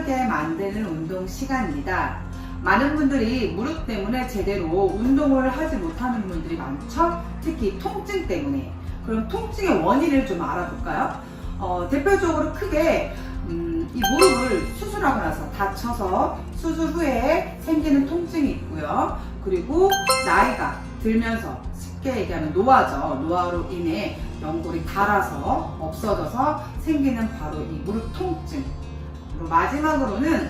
편안하게 만드는 운동 시간입니다. 많은 분들이 무릎 때문에 제대로 운동을 하지 못하는 분들이 많죠? 특히 통증 때문에. 그럼 통증의 원인을 좀 알아볼까요? 대표적으로 크게 이 무릎을 수술하고 나서 다쳐서 수술 후에 생기는 통증이 있고요. 그리고 나이가 들면서 쉽게 얘기하면 노화죠. 노화로 인해 연골이 닳아서 없어져서 생기는 바로 이 무릎 통증. 그리고 마지막으로는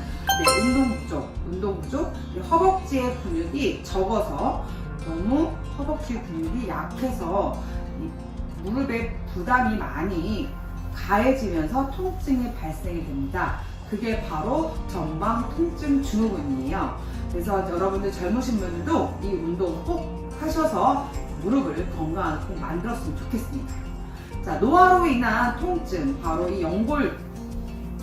운동 부족, 허벅지의 근육이 적어서 너무 허벅지 근육이 약해서 이 무릎에 부담이 많이 가해지면서 통증이 발생이 됩니다. 그게 바로 전방 통증 증후군이에요. 그래서 여러분들 젊으신 분들도 이 운동 꼭 하셔서 무릎을 건강하게 꼭 만들었으면 좋겠습니다. 자, 노화로 인한 통증, 바로 이 연골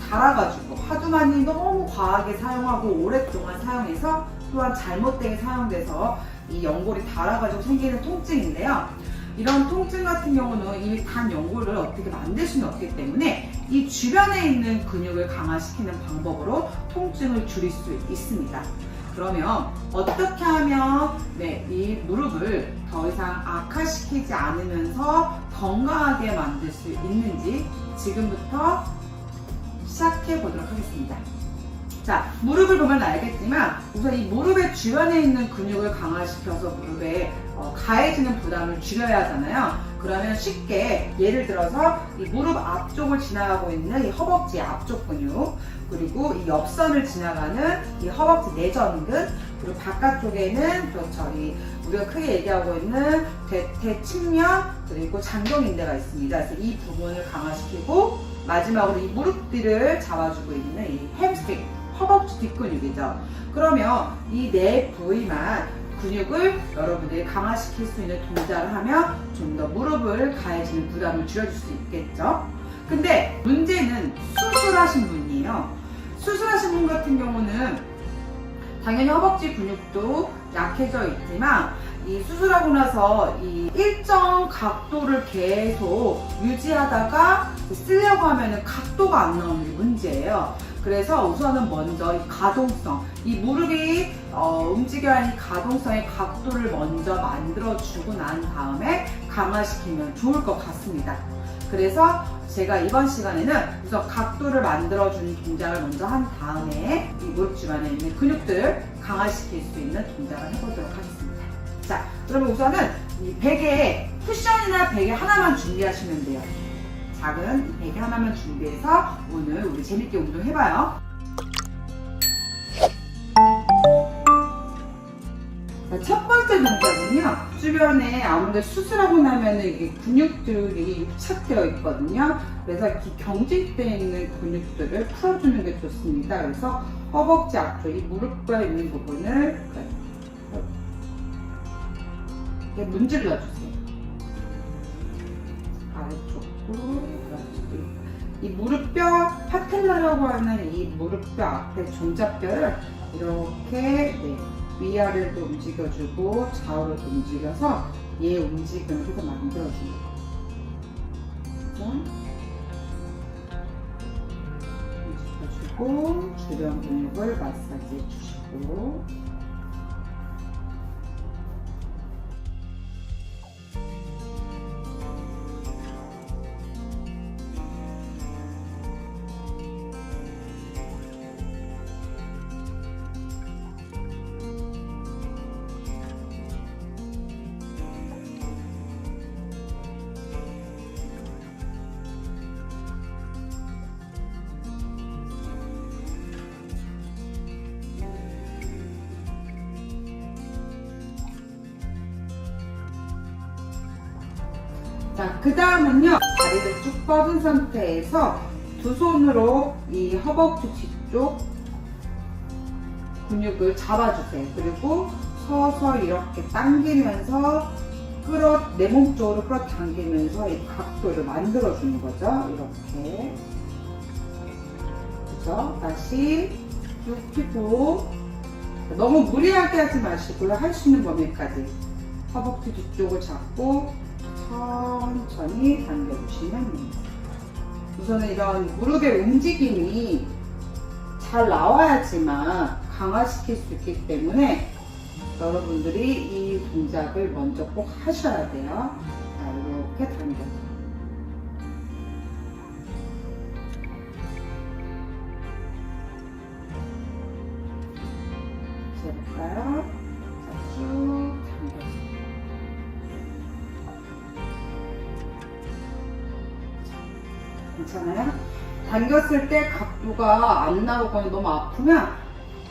닳아가지고 하도 많이 너무 과하게 사용하고 오랫동안 사용해서 또한 잘못되게 사용돼서 이 연골이 닳아가지고 생기는 통증인데요. 이런 통증 같은 경우는 이미 단 연골을 어떻게 만들 수는 없기 때문에 이 주변에 있는 근육을 강화시키는 방법으로 통증을 줄일 수 있습니다. 그러면 어떻게 하면 이 무릎을 더 이상 악화시키지 않으면서 건강하게 만들 수 있는지 지금부터 시작해 보도록 하겠습니다. 자, 무릎을 보면 알겠지만 우선 이 무릎의 주변에 있는 근육을 강화시켜서 무릎에 가해지는 부담을 줄여야 하잖아요. 그러면 쉽게 예를 들어서 이 무릎 앞쪽을 지나가고 있는 이 허벅지 앞쪽 근육, 그리고 이 옆선을 지나가는 이 허벅지 내전근, 그리고 바깥쪽에는 우리가 크게 얘기하고 있는 대퇴측면, 그리고 장경인대가 있습니다. 그래서 이 부분을 강화시키고 마지막으로 이 무릎 뒤를 잡아주고 있는 이 햄스트링, 허벅지 뒷근육이죠. 그러면 이 네 부위만 근육을 여러분들이 강화시킬 수 있는 동작을 하면 좀 더 무릎을 가해지는 부담을 줄여줄 수 있겠죠. 근데 문제는 수술하신 분이에요. 수술하신 분 같은 경우는 당연히 허벅지 근육도 약해져 있지만 이 수술하고 나서 이 일정 각도를 계속 유지하다가 쓰려고 하면 각도가 안 나오는 게 문제예요. 그래서 우선은 먼저 이 가동성, 이 무릎이 움직여야 하는 가동성의 각도를 먼저 만들어주고 난 다음에 강화시키면 좋을 것 같습니다. 그래서 제가 이번 시간에는 우선 각도를 만들어주는 동작을 먼저 한 다음에 이 무릎 주변에 있는 근육들을 강화시킬 수 있는 동작을 해보도록 하겠습니다. 자, 그러면 우선은 이 베개, 쿠션이나 베개 하나만 준비하시면 돼요. 작은 이 베개 하나만 준비해서 오늘 우리 재밌게 운동해봐요. 자, 첫 번째 동작은요, 주변에 아무래도 수술하고 나면 이게 근육들이 유착되어 있거든요. 그래서 이 경직되어 있는 근육들을 풀어주는 게 좋습니다. 그래서 허벅지 앞쪽, 이 무릎과 있는 부분을 이렇게 문질러주세요. 아래쪽도 이 무릎뼈, 파텔라라고 하는 이 무릎뼈 앞에 종잡뼈를 이렇게 위아래도 움직여주고 좌우로도 움직여서 얘 움직임을 계속 만들어줍니다. 움직여주고 주변 근육을 마사지 해주시고, 자, 그 다음은요, 다리를 쭉 뻗은 상태에서 두 손으로 이 허벅지 뒤쪽 근육을 잡아주세요. 그리고 서서 이렇게 당기면서 내 몸 쪽으로 끌어당기면서 이 각도를 만들어주는 거죠. 이렇게. 그죠? 다시 쭉 펴고, 너무 무리하게 하지 마시고요. 할 수 있는 범위까지 허벅지 뒤쪽을 잡고 천천히 당겨주시면 됩니다. 우선은 이런 무릎의 움직임이 잘 나와야지만 강화시킬 수 있기 때문에 여러분들이 이 동작을 먼저 꼭 하셔야 돼요. 자, 이렇게 당겨서. 해볼까요? 자, 쭉 당겨서. 괜찮아요? 당겼을 때 각도가 안 나오거나 너무 아프면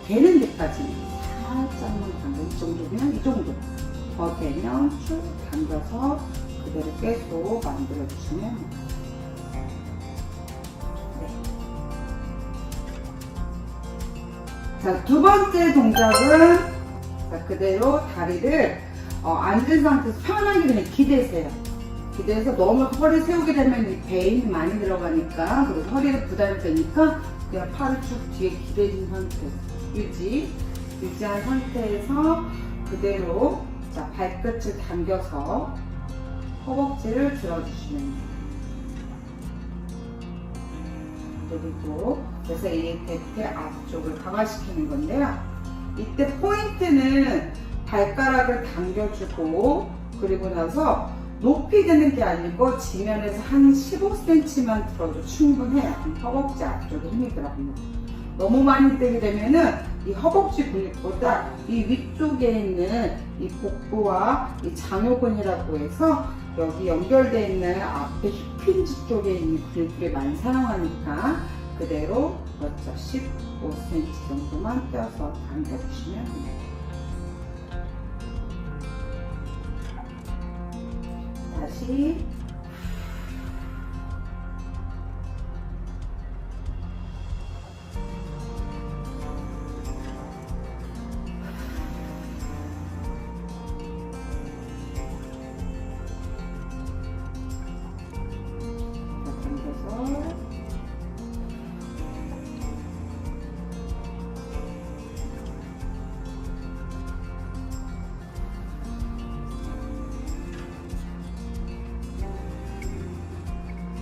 되는 데까지 살짝만 당겨. 이 정도면 이 정도. 더 되면 쭉 당겨서 그대로 계속 만들어주시면 돼요. 자, 두 번째 동작은 자, 그대로 다리를 앉은 상태에서 편하게 그냥 기대세요. 기대서 너무 허리 세우게 되면 이 배에 힘이 많이 들어가니까, 그리고 허리에 부담이 되니까 그냥 팔을 쭉 뒤에 기대진 상태에서 유지한 상태에서 그대로 자, 발끝을 당겨서 허벅지를 들어주시면 돼요. 그리고 그래서 이렇게 앞쪽을 강화시키는 건데요. 이때 포인트는 발가락을 당겨주고, 그리고 나서 높이 드는 게 아니고 지면에서 한 15cm만 들어도 충분해요. 허벅지 앞쪽에 힘이 들어갑니다. 너무 많이 뜨게 되면은 이 허벅지 근육보다 이 위쪽에 있는 이 복부와 이 장요근이라고 해서 여기 연결되어 있는 앞에 힙힌지 쪽에 있는 근육들이 많이 사용하니까 그대로 그렇죠. 15cm 정도만 떼어서 당겨주시면 됩니다. 다시 당겨서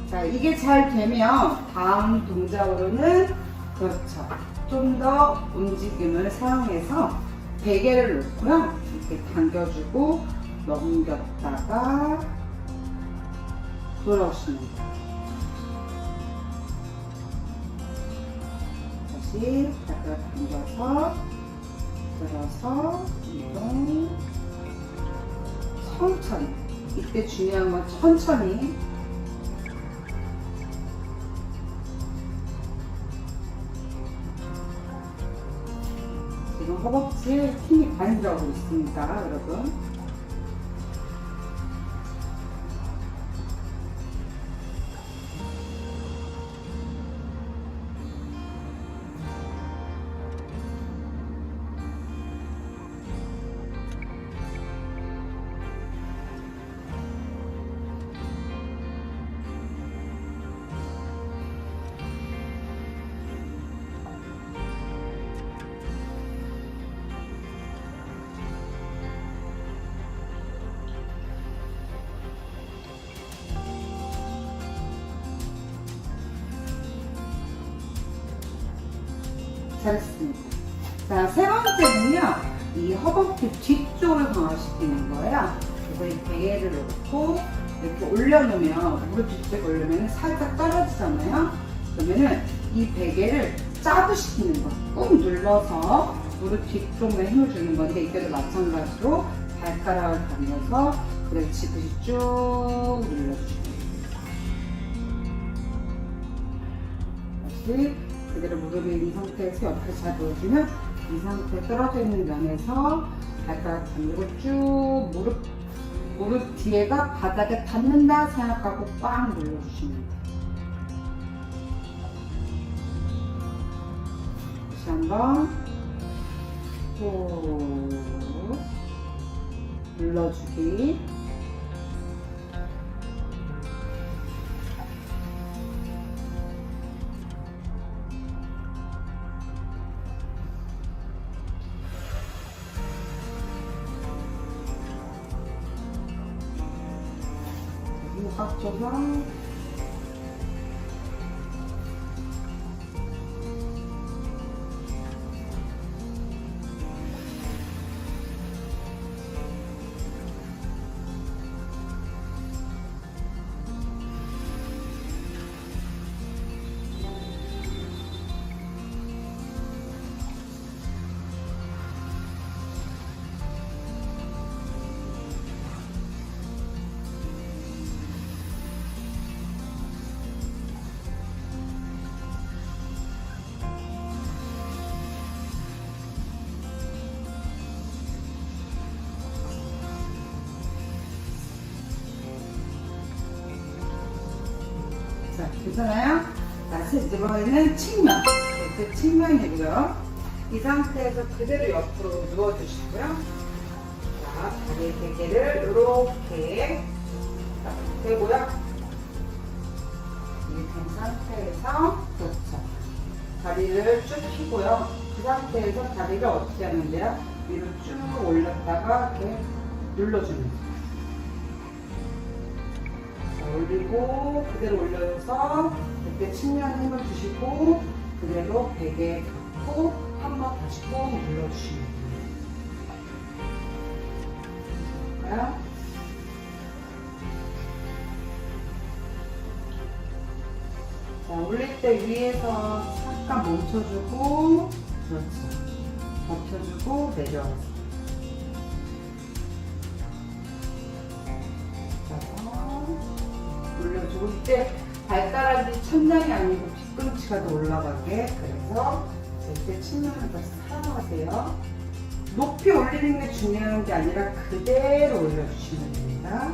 자, 이게 잘 되면 다음 동작으로는 그렇죠. 좀 더 움직임을 사용해서 베개를 놓고요. 이렇게 당겨주고 넘겼다가 돌아오시면 돼요. 다시 발가락 당겨서 들어서 이동. 천천히. 이때 중요한 건 천천히. 지금 허벅지에 힘이 많이 들어가고 있습니다, 여러분. 잘했습니다. 자, 세 번째는요, 이 허벅지 뒤쪽을 강화시키는 거예요. 그래서 이 베개를 놓고 이렇게 올려놓으면, 무릎 뒤쪽에 올려면 살짝 떨어지잖아요. 그러면은 이 베개를 짜부시키는 거예요. 꾹 눌러서 무릎 뒤쪽에 힘을 주는 건데, 이때도 마찬가지로 발가락을 당겨서 그래서 지그시 쭉 눌러주시면 돼요. 다시 그대로 무릎이 있는 상태에서 옆에 잘 보여주면 이 상태에 떨어져 있는 면에서 발가락 당기고 쭉 무릎 뒤에가 바닥에 닿는다 생각하고 꽉 눌러주시면 돼요. 다시 한번 쭉 눌러주기. 꽉 줘서 괜찮아요? 자, 이번에는 측면. 이렇게 측면이고요. 이 상태에서 그대로 옆으로 누워주시고요. 자, 다리 베개를 이렇게 대고요. 이렇게 된 상태에서, 그렇죠. 다리를 쭉 펴고요. 그 상태에서 다리를 어떻게 하는데요? 위로 쭉 올렸다가 이렇게 눌러주는 거예요. 올리고 그대로 올려서 이렇게 측면 힘을 주시고 그대로 베개 닫고 한번 다시 꾹 눌러주시면 돼요. 자, 올릴 때 위에서 잠깐 멈춰주고, 그렇죠. 버텨주고 내려와서. 올려주고, 이때 발가락이 천장이 아니고 뒤꿈치가 더 올라가게. 그래서 이때 측면을 다시 사용하세요. 높이 올리는 게 중요한 게 아니라 그대로 올려주시면 됩니다.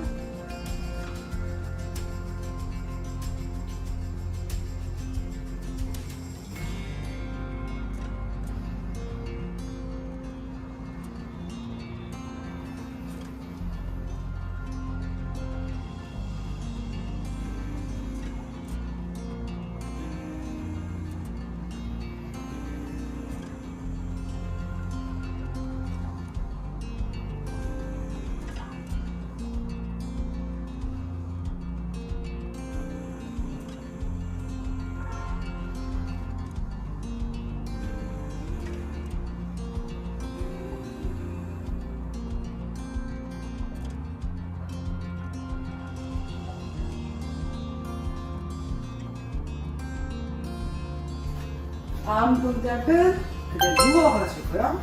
다음 동작은 그대로 누워가지고요.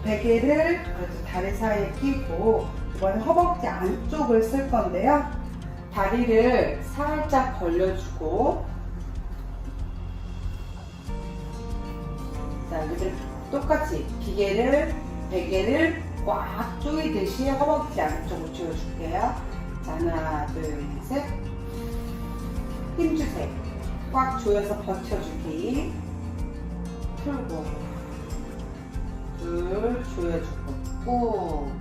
베개를 다리 사이에 끼고 이번엔 허벅지 안쪽을 쓸 건데요. 다리를 살짝 벌려주고, 자, 이제 똑같이 베개를 꽉 조이듯이 허벅지 안쪽으로 조여줄게요. 자, 하나, 둘, 셋. 힘주세요. 꽉 조여서 버텨주기. 풀고 둘 조여주고 꾹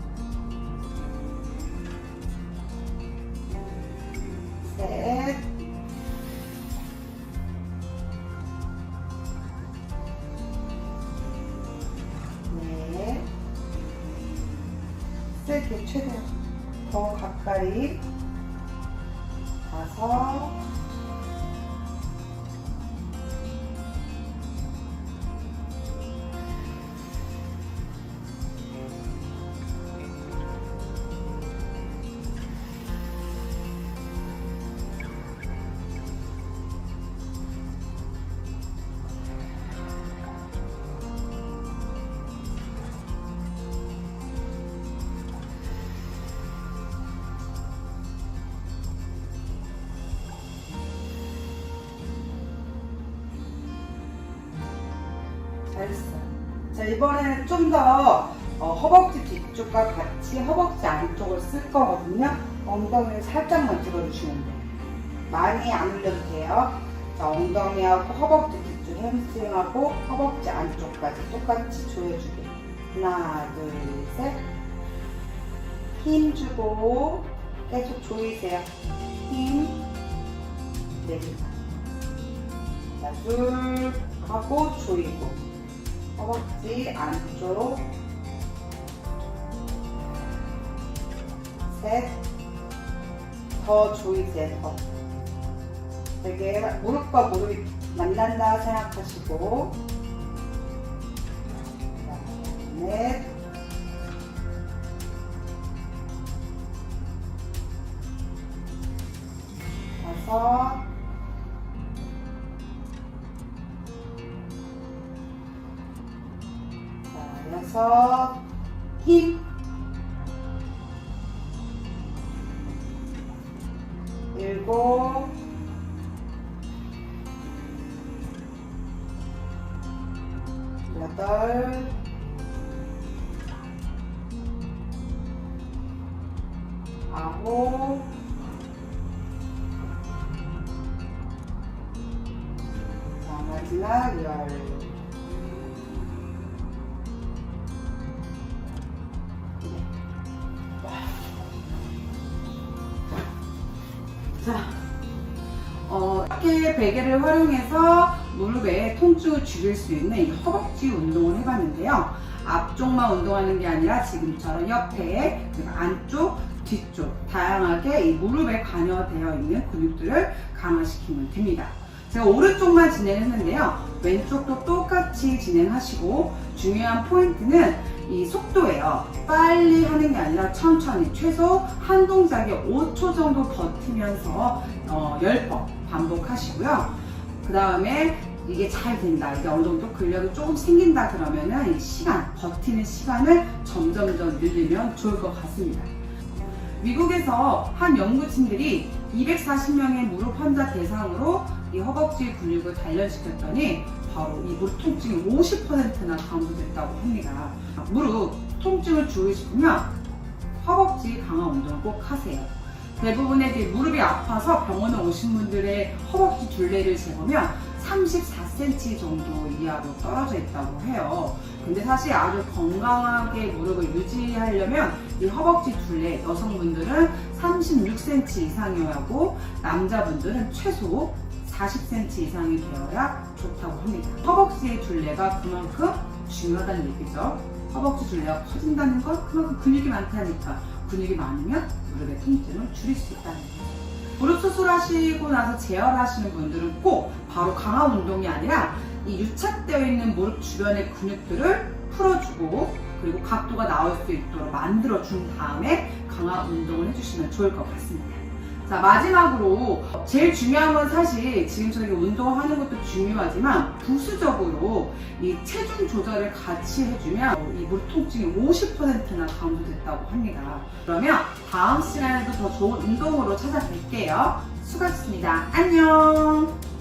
셋 넷 세게 최대한 더 가까이 다섯 잘했어요. 자, 이번에는 좀 더 허벅지 뒤쪽과 같이 허벅지 안쪽을 쓸 거거든요. 엉덩이를 살짝만 들어주시면 돼요. 많이 안 올려도 돼요. 자, 엉덩이하고 허벅지 뒤쪽 햄스트링하고 허벅지 안쪽까지 똑같이 조여주게. 하나, 둘, 셋. 힘 주고 계속 조이세요. 힘 내리고. 자, 둘 하고 조이고. 허벅지 안쪽 셋. 더 조이세요. 더. 되게 무릎과 무릎이 만난다 생각하시고 넷 다섯 여섯 힘 일곱 여덟 아홉 마지막 열. 자, 이렇게 베개를 활용해서 무릎의 통증을 줄일 수 있는 이 허벅지 운동을 해봤는데요. 앞쪽만 운동하는 게 아니라 지금처럼 옆에, 그리고 안쪽, 뒤쪽 다양하게 이 무릎에 관여되어 있는 근육들을 강화시키면 됩니다. 제가 오른쪽만 진행했는데요. 왼쪽도 똑같이 진행하시고 중요한 포인트는 이 속도예요. 빨리 하는 게 아니라 천천히 최소 한 동작에 5초 정도 버티면서 10번 반복하시고요. 그 다음에 이게 잘 된다, 이게 어느 정도 근력이 조금 생긴다 그러면은 이 시간, 버티는 시간을 점점점 늘리면 좋을 것 같습니다. 미국에서 한 연구진들이 240명의 무릎 환자 대상으로 이 허벅지 근육을 단련시켰더니 바로 이 무릎 통증이 50%나 감소됐다고 합니다. 무릎 통증을 줄이시면 허벅지 강화 운동을 꼭 하세요. 대부분의 무릎이 아파서 병원에 오신 분들의 허벅지 둘레를 재보면 34cm 정도 이하로 떨어져 있다고 해요. 근데 사실 아주 건강하게 무릎을 유지하려면 이 허벅지 둘레, 여성분들은 36cm 이상이어야 하고 남자분들은 최소 40cm 이상이 되어야 좋다고 합니다. 허벅지의 둘레가 그만큼 중요하다는 얘기죠. 허벅지 둘레가 커진다는 건 그만큼 근육이 많다니까. 근육이 많으면 무릎의 통증을 줄일 수 있다는 거예요. 무릎 수술하시고 나서 재활하시는 분들은 꼭 바로 강화 운동이 아니라 이 유착되어 있는 무릎 주변의 근육들을 풀어주고 그리고 각도가 나올 수 있도록 만들어준 다음에 강화 운동을 해주시면 좋을 것 같습니다. 자, 마지막으로 제일 중요한 건 사실 지금처럼 운동하는 것도 중요하지만 부수적으로 이 체중 조절을 같이 해주면 이 무릎 통증이 50%나 감소됐다고 합니다. 그러면 다음 시간에도 더 좋은 운동으로 찾아뵐게요. 수고하셨습니다. 안녕.